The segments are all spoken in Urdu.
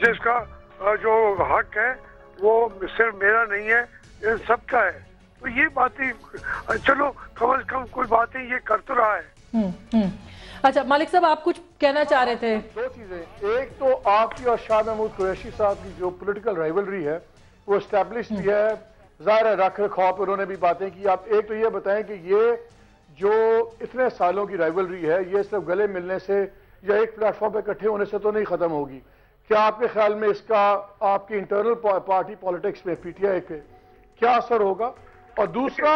جس کا جو حق ہے وہ صرف میرا نہیں ہے، ان سب کا ہے. تو یہ باتیں چلو کم از کم کوئی باتیں یہ کر تو رہا ہے. اچھا مالک صاحب آپ کچھ کہنا چاہ رہے تھے؟ دو چیزیں، ایک تو آپ کی اور شاہ محمود قریشی صاحب کی جو پولیٹیکل رائیولری ہے وہ اسٹیبلش بھی ہے، ظاہر ہے رکھ رکھاؤ پہ انہوں نے بھی باتیں کی. آپ ایک تو یہ بتائیں کہ یہ جو اتنے سالوں کی رائیولری ہے یہ صرف گلے ملنے سے یا ایک پلیٹ فارم پہ اکٹھے ہونے سے تو نہیں ختم ہوگی. کیا آپ کے خیال میں اس کا آپ کی انٹرنل پارٹی پالیٹکس میں پی ٹی آئی کے کیا اثر ہوگا؟ اور دوسرا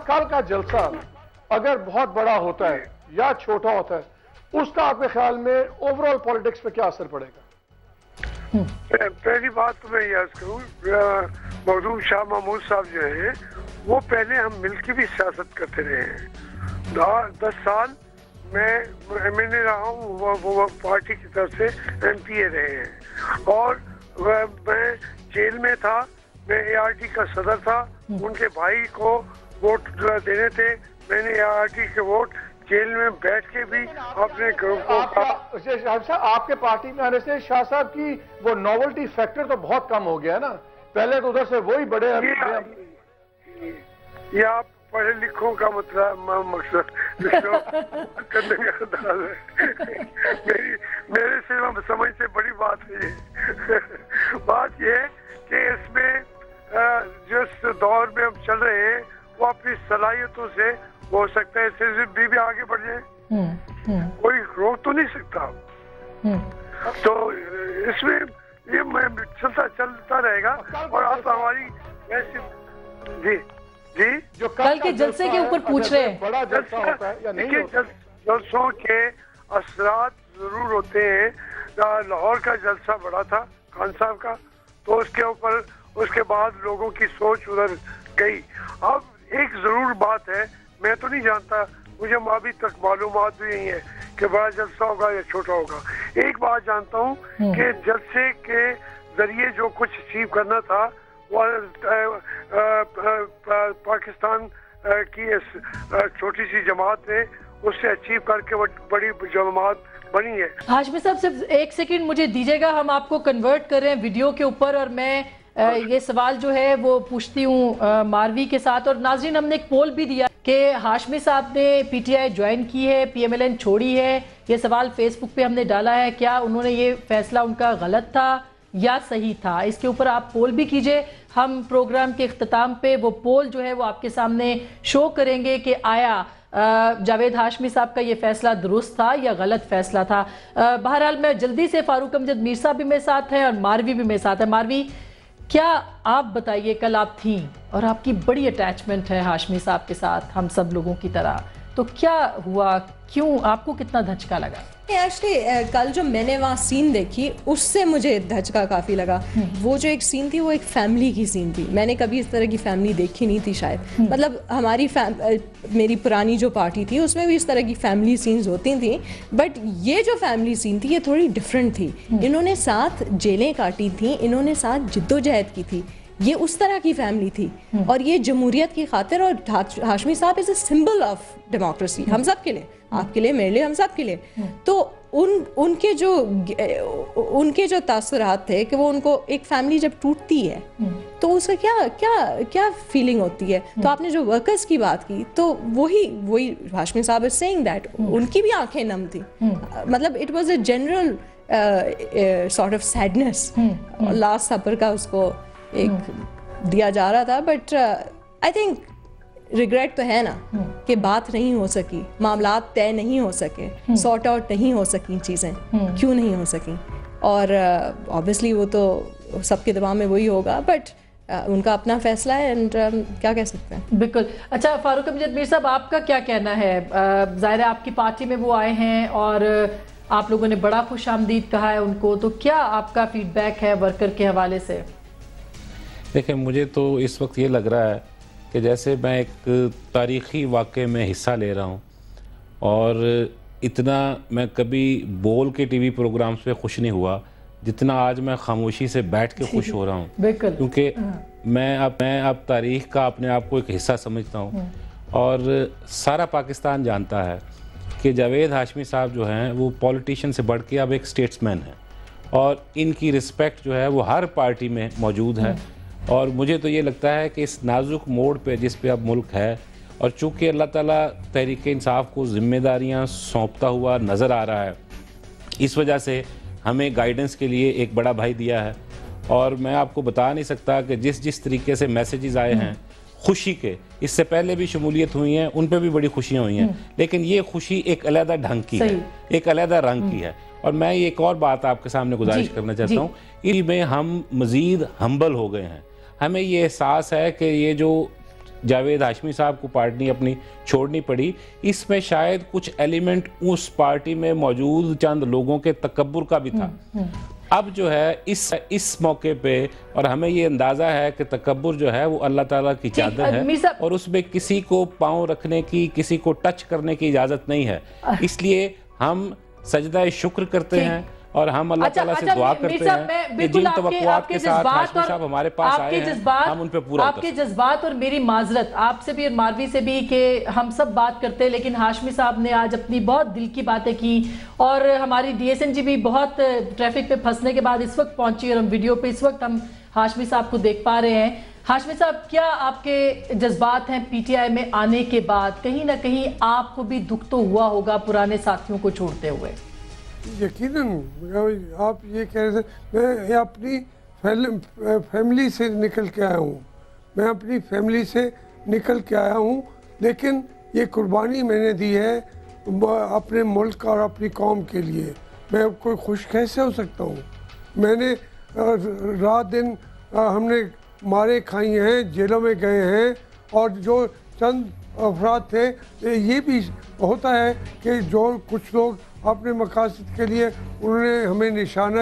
کل کا جلسہ اگر بہت بڑا ہوتا ہے یا چھوٹا ہوتا ہے اس کا آپ کے خیال میں اوور آل پالیٹکس پہ کیا اثر پڑے گا؟ پہلی بات تو میں یاد کروں، مخدوم شاہ محمود صاحب جو ہیں وہ پہلے ہم مل کے بھی سیاست کرتے رہے ہیں. 10 سال میں ایم این اے رہا ہوں، وہ پارٹی کی طرف سے ایم پی اے رہے ہیں، اور میں جیل میں تھا، میں اے آر ٹی کا صدر تھا. ان کے بھائی کو ووٹ دینے تھے، میں نے اے آر ٹی کے ووٹ جیل میں بیٹھ کے بھی اپنے گروپ کو. آپ کے پارٹی میں آنے سے شاہ صاحب کی وہ نوولٹی فیکٹر تو بہت کم ہو گیا ہے نا، پہلے تو ادھر سے وہی بڑے یہ آپ پڑھے لکھوں کا مقصد کرنے کا انداز ہے. میرے سے سمجھ سے بڑی بات ہے یہ. بات یہ ہے کہ اس میں جس دور میں ہم چل رہے ہیں وہ اپنی صلاحیتوں سے ہو سکتا ہے صرف بھی آگے بڑھ جائیں، کوئی روک تو نہیں سکتا. تو اس میں یہ چلتا رہے گا. اور اب ہماری جی جو کل کے جلسے کے اوپر پوچھ رہے ہیں، بڑا جلسہ ہوتا ہے یا نہیں ہوتا؟ جلسوں کے اثرات ضرور ہوتے ہیں. لاہور کا جلسہ بڑا تھا خان صاحب کا، تو اس کے اوپر اس کے بعد لوگوں کی سوچ ادھر گئی. اب ایک ضرور بات ہے، میں تو نہیں جانتا، مجھے ابھی تک معلومات بھی نہیں ہے کہ بڑا جلسہ ہوگا یا چھوٹا ہوگا. ایک بات جانتا ہوں کہ جلسے کے ذریعے جو کچھ اچیو کرنا تھا وہ پاکستان کی چھوٹی سی جماعت نے اس سے اچیو کر کے بڑی جماعت بنی ہے. ہاشمی صاحب صرف ایک سیکنڈ مجھے دیجیے گا، ہم آپ کو کنورٹ کر رہے ہیں ویڈیو کے اوپر، اور میں یہ سوال جو ہے وہ پوچھتی ہوں ماروی کے ساتھ. اور ناظرین ہم نے ایک پول بھی دیا کہ ہاشمی صاحب نے پی ٹی آئی جوائن کی ہے، پی ایم ایل این چھوڑی ہے. یہ سوال فیس بک پہ ہم نے ڈالا ہے، کیا انہوں نے یہ فیصلہ ان کا غلط تھا یا صحیح تھا؟ اس کے اوپر آپ پول بھی کیجئے. ہم پروگرام کے اختتام پہ وہ پول جو ہے وہ آپ کے سامنے شو کریں گے کہ آیا جاوید ہاشمی صاحب کا یہ فیصلہ درست تھا یا غلط فیصلہ تھا. بہرحال میں جلدی سے فاروق امجد میر صاحب بھی میرے ساتھ ہیں اور ماروی بھی میرے ساتھ ہے. ماروی کیا آپ بتائیے، کل آپ تھیں اور آپ کی بڑی اٹیچمنٹ ہے ہاشمی صاحب کے ساتھ ہم سب لوگوں کی طرح، تو کیا ہوا، کیوں آپ کو کتنا دھچکا لگا؟ ایکچولی کل جو میں نے وہاں سین دیکھی اس سے مجھے دھچکا کافی لگا. وہ جو ایک سین تھی وہ ایک فیملی کی سین تھی. میں نے کبھی اس طرح کی فیملی دیکھی نہیں تھی شاید. مطلب ہماری میری پرانی جو پارٹی تھی اس میں بھی اس طرح کی فیملی سینز ہوتی تھیں، بٹ یہ جو فیملی سین تھی یہ تھوڑی ڈفرینٹ تھی. انہوں نے ساتھ جیلیں کاٹی تھیں، انہوں نے ساتھ جدوجہد کی تھی. یہ اس طرح کی فیملی تھی، اور یہ جمہوریت کی خاطر. اور ہاشمی صاحب از اے سمبل آف ڈیموکریسی، ہم سب کے لیے، آپ کے لیے، میرے لیے، ہم سب کے لیے. تو ان کے جو تاثرات تھے کہ وہ ان کو ایک فیملی جب ٹوٹتی ہے تو اس کا کیا فیلنگ ہوتی ہے. تو آپ نے جو ورکرز کی بات کی تو وہی ہاشمی صاحب از سیئنگ دیٹ ان کی بھی آنکھیں نم تھی. مطلب it was a general sort of sadness. Last super کا اس کو ایک دیا جا رہا تھا. بٹ آئی تھنک ریگریٹ تو ہے نا کہ بات نہیں ہو سکی، معاملات طے نہیں ہو سکے، سارٹ آؤٹ نہیں ہو سکی چیزیں. کیوں نہیں ہو سکیں؟ اور آبویسلی وہ تو سب کے دماغ میں وہی ہوگا، بٹ ان کا اپنا فیصلہ ہے، اینڈ کیا کہہ سکتے ہیں. بالکل. اچھا فاروق امجد میر صاحب آپ کا کیا کہنا ہے؟ ظاہر ہے آپ کی پارٹی میں وہ آئے ہیں اور آپ لوگوں نے بڑا خوش آمدید کہا ہے ان کو، تو کیا آپ کا فیڈ بیک ہے ورکر کے حوالے سے؟ دیکھیں مجھے تو اس وقت یہ لگ رہا ہے کہ جیسے میں ایک تاریخی واقعے میں حصہ لے رہا ہوں، اور اتنا میں کبھی بول کے ٹی وی پروگرامز پہ خوش نہیں ہوا جتنا آج میں خاموشی سے بیٹھ کے خوش ہو رہا ہوں. بالکل. کیونکہ میں اب تاریخ کا اپنے آپ کو ایک حصہ سمجھتا ہوں، اور سارا پاکستان جانتا ہے کہ جاوید ہاشمی صاحب جو ہیں وہ پولیٹیشین سے بڑھ کے اب ایک اسٹیٹسمین ہیں اور ان کی رسپیکٹ جو ہے وہ ہر پارٹی میں موجود ہے. اور مجھے تو یہ لگتا ہے کہ اس نازک موڑ پہ جس پہ اب ملک ہے اور چونکہ اللہ تعالیٰ تحریک انصاف کو ذمہ داریاں سونپتا ہوا نظر آ رہا ہے, اس وجہ سے ہمیں گائیڈنس کے لیے ایک بڑا بھائی دیا ہے. اور میں آپ کو بتا نہیں سکتا کہ جس طریقے سے میسیجز آئے ہیں خوشی کے, اس سے پہلے بھی شمولیت ہوئی ہیں, ان پہ بھی بڑی خوشیاں ہوئی ہیں, لیکن یہ خوشی ایک علیحدہ ڈھنگ کی ہے, ایک علیحدہ رنگ کی ہے. اور میں ایک اور بات آپ کے سامنے گزارش کرنا چاہتا ہوں, اس میں ہم مزید ہمبل ہو گئے ہیں. ہمیں یہ احساس ہے کہ یہ جو جاوید ہاشمی صاحب کو پارٹی اپنی چھوڑنی پڑی, اس میں شاید کچھ ایلیمنٹ اس پارٹی میں موجود چند لوگوں کے تکبر کا بھی تھا. اب جو ہے اس موقع پہ, اور ہمیں یہ اندازہ ہے کہ تکبر جو ہے وہ اللہ تعالیٰ کی چادر ہے اور اس میں کسی کو پاؤں رکھنے کی, کسی کو ٹچ کرنے کی اجازت نہیں ہے. اس لیے ہم سجدہ شکر کرتے ہیں اور ہم اللہ تعالیٰ سے دعا کرتے ہیں کہ جن توقعات کے ساتھ ہاشمی صاحب ہمارے پاس آئے ہیں ہم ان پہ پورا آپ کے جذبات اور میری معذرت آپ سے بھی اور ماروی سے بھی کہ ہم سب بات کرتے ہیں, لیکن ہاشمی صاحب نے آج اپنی بہت دل کی باتیں کی اور ہماری ڈی ایس این جی بھی بہت ٹریفک پہ پھنسنے کے بعد اس وقت پہنچی اور ہم ویڈیو پہ اس وقت ہم ہاشمی صاحب کو دیکھ پا رہے ہیں. ہاشمی صاحب, کیا آپ کے جذبات ہیں پی ٹی آئی میں آنے کے بعد؟ کہیں نہ کہیں آپ کو بھی دکھ تو ہوا ہوگا پرانے ساتھیوں کو چھوڑتے ہوئے. یقیناً آپ یہ کہہ رہے تھے, میں اپنی فیملی سے نکل کے آیا ہوں, میں اپنی فیملی سے نکل کے آیا ہوں, لیکن یہ قربانی میں نے دی ہے اپنے ملک اور اپنی قوم کے لیے. میں کوئی خوش کیسے ہو سکتا ہوں؟ میں نے رات دن ہم نے مارے کھائی ہیں, جیلوں میں گئے ہیں, اور جو چند افراد تھے یہ بھی ہوتا ہے کہ جو کچھ لوگ اپنے مقاصد کے لیے انہوں نے ہمیں نشانہ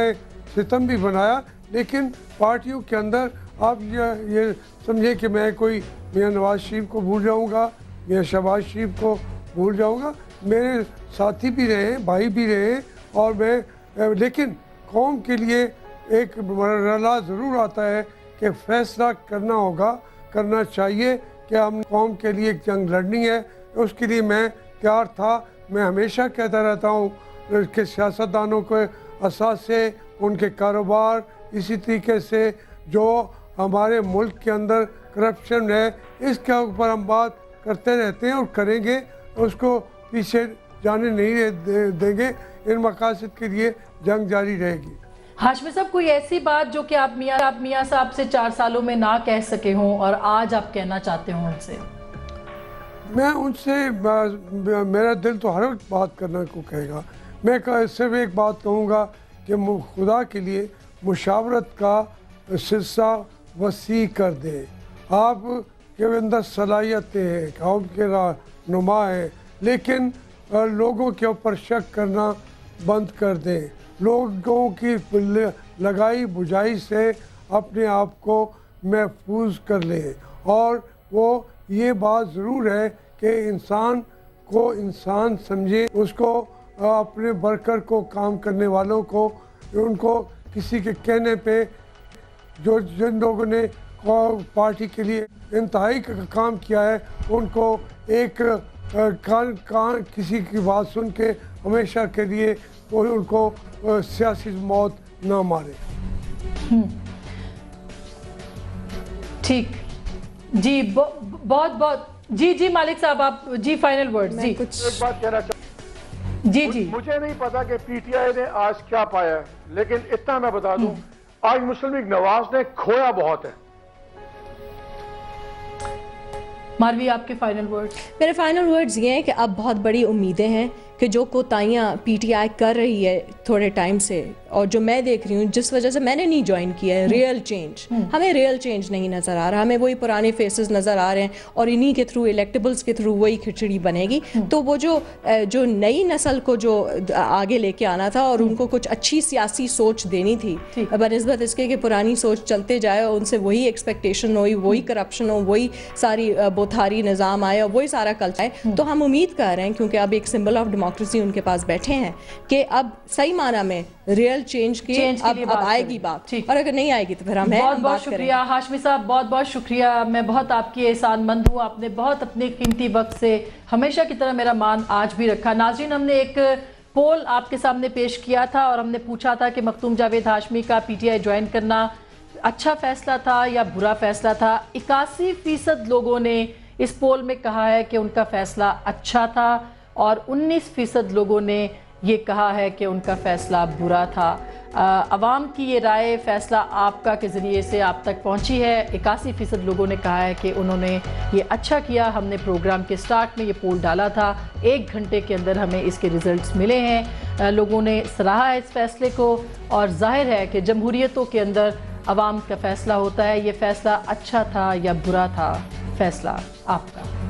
ستم بھی بنایا, لیکن پارٹیوں کے اندر آپ یہ سمجھے کہ میں کوئی میاں نواز شریف کو بھول جاؤں گا, میاں شہباز شریف کو بھول جاؤں گا. میرے ساتھی بھی رہے ہیں, بھائی بھی رہے ہیں, اور میں لیکن قوم کے لیے ایک مرحلہ ضرور آتا ہے کہ فیصلہ کرنا ہوگا, کرنا چاہیے کہ ہم قوم کے لیے ایک جنگ لڑنی ہے. اس کے لیے میں تیار تھا. میں ہمیشہ کہتا رہتا ہوں کہ سیاستدانوں کے اثاثے, ان کے کاروبار, اسی طریقے سے جو ہمارے ملک کے اندر کرپشن ہے, اس کے اوپر ہم بات کرتے رہتے ہیں اور کریں گے, اس کو پیچھے جانے نہیں دیں گے. ان مقاصد کے لیے جنگ جاری رہے گی. ہاشمی صاحب, کوئی ایسی بات جو کہ آپ میاں صاحب سے 4 سالوں میں نہ کہہ سکے ہوں اور آج آپ کہنا چاہتے ہوں ان سے؟ میں ان سے, میرا دل تو ہر وقت بات کرنا کو کہے گا. میں صرف ایک بات کہوں گا کہ خدا کے لیے مشاورت کا سلسلہ وسیع کر دیں. آپ کے اندر صلاحیتیں ہیں, قوم کے رہنما ہیں, لیکن لوگوں کے اوپر شک کرنا بند کر دیں. لوگوں کی لگائی بجھائی سے اپنے آپ کو محفوظ کر لیں. اور وہ یہ بات ضرور ہے کہ انسان کو انسان سمجھیں, اس کو اپنے ورکر کو, کام کرنے والوں کو, ان کو کسی کے کہنے پہ جن لوگوں نے پارٹی کے لیے انتہائی کام کیا ہے ان کو ایک کسی کی بات سن کے ہمیشہ کے لیے ان کو سیاسی موت نہ مارے. ٹھیک جی, بہت جی مالک صاحب آپ جی فائنل ورڈ. جی کچھ ایک بات کہنا چاہتا جی مجھے نہیں پتا کہ پی ٹی آئی نے آج کیا پایا ہے, لیکن اتنا میں بتا دوں آج مسلم لیگ نواز نے کھویا بہت ہے. ماروی, آپ کے فائنل ورڈ؟ میرے فائنل ورڈز یہ ہیں کہ اب بہت بڑی امیدیں ہیں کہ جو کوتاہیاں پی ٹی آئی کر رہی ہے تھوڑے ٹائم سے, اور جو میں دیکھ رہی ہوں جس وجہ سے میں نے نہیں جوائن کیا ہے, ریئل چینج, ہمیں ریئل چینج نہیں نظر آ رہا. ہمیں وہی پرانے فیسز نظر آ رہے ہیں اور انہی کے تھرو, الیکٹیبلز کے تھرو وہی کھچڑی بنے گی. تو وہ جو نئی نسل کو جو آگے لے کے آنا تھا اور ان کو کچھ اچھی سیاسی سوچ دینی تھی, بنسبت اس کے کہ پرانی سوچ چلتے جائے اور ان سے وہی ایکسپیکٹیشن ہوئی, وہی کرپشن ہو, وہی ساری بوتھاری نظام آئے اور وہی سارا کلچر آئے, تو ہم امید کر رہے ہیں کیونکہ اب ایک symbol of democracy democracy in کے پاس بیٹھے ہیں کہ اب صحیح معنی میں ریئل چینج کی اب آئے گی بات, اور اگر نہیں آئے گی تو پھر ہم بہت بہت شکریہ ہاشمی صاحب, بہت بہت شکریہ. میں بہت آپ کی احسان مند ہوں, آپ نے بہت اپنے قیمتی وقت سے ہمیشہ کی طرح میرا مان آج بھی رکھا. ناظرین, ہم نے ایک پول آپ کے سامنے پیش کیا تھا اور ہم نے پوچھا تھا کہ مختوم جاوید ہاشمی کا پی ٹی آئی جوائن کرنا اچھا فیصلہ تھا یا برا فیصلہ تھا. 81% لوگوں نے اس پول میں کہا ہے کہ ان کا فیصلہ اچھا تھا اور 19% لوگوں نے یہ کہا ہے کہ ان کا فیصلہ برا تھا. عوام کی یہ رائے فیصلہ آپ کا کے ذریعے سے آپ تک پہنچی ہے. 81% لوگوں نے کہا ہے کہ انہوں نے یہ اچھا کیا. ہم نے پروگرام کے سٹارٹ میں یہ پول ڈالا تھا, 1 گھنٹے کے اندر ہمیں اس کے ریزلٹس ملے ہیں. لوگوں نے سراہا ہے اس فیصلے کو, اور ظاہر ہے کہ جمہوریتوں کے اندر عوام کا فیصلہ ہوتا ہے. یہ فیصلہ اچھا تھا یا برا تھا, فیصلہ آپ کا.